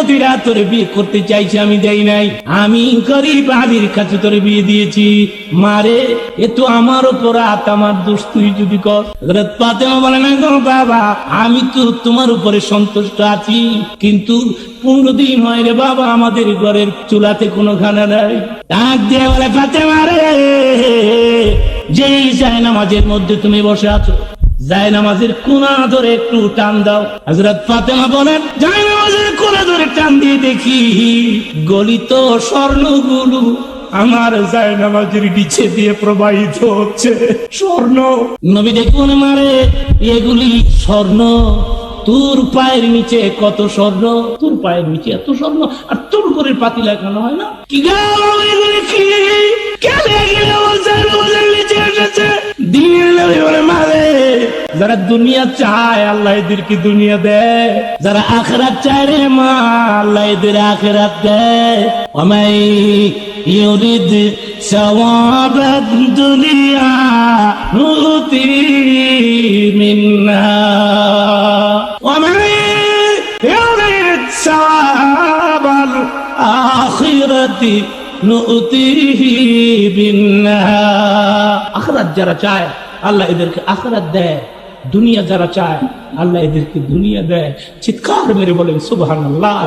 যুবতীরা তোর বিয়ে করতে চাইছে, আমি দেই নাই। আমি গরিব আলীর কাছে তোর বিয়ে দিয়েছি। মারে, এ তো আমার উপর হাত, আমার দোষ তুই যদি কর। হযরত ফাতেমা বলে, না গো বাবা, আমি তো তোমার উপরে সন্তুষ্ট আছি, কিন্তু 15 দিন হয় রে বাবা, আমাদের ঘরের চুলাতে কোনো খানা নাই। ডাক দিয়ে বলে, ফাতেমা রে, যেই জায়নামাজের মধ্যে তুমি বসে আছো, জায়নামাজের কোনা ধরে একটু টান দাও। হযরত ফাতেমা বলেন, জায়নামাজের কোনা ধরে টান দিয়ে দেখি গলিত স্বর্ণগুলো আমার জায়নামাজের নিচে দিয়ে প্রবাহিত হচ্ছে, স্বর্ণ। নবী দেখুন, মারে, এগুলি স্বর্ণ। তোর পায়ের নিচে কত স্বর্ণ, তোর পায়ের নিচে এত স্বর্ণ, আর তোর করে পাতিলা কেন হয় না? কি দিনের নবী বলে, মারে, যারা দুনিয়া চায় আল্লাহ এদেরকে দুনিয়া দেয়, যারা আখিরাত চায় রে মা, আল্লাহ এদের আখিরাত দেয়। ওমাই ইউরিদ সওয়াবাদ দুনিয়া নুতি মিন্না, ওমাই ইউরিদ সওয়াবাল আখিরাতি নুতিহি বিন্না। আখিরাত যারা চায় আল্লাহ এদেরকে আখিরাত দেয়, দুনিয়া যারা চায় আল্লাহ এদেরকে দুনিয়া দেয়। চিৎকার মেরে বলেন সুবহানাল্লাহ।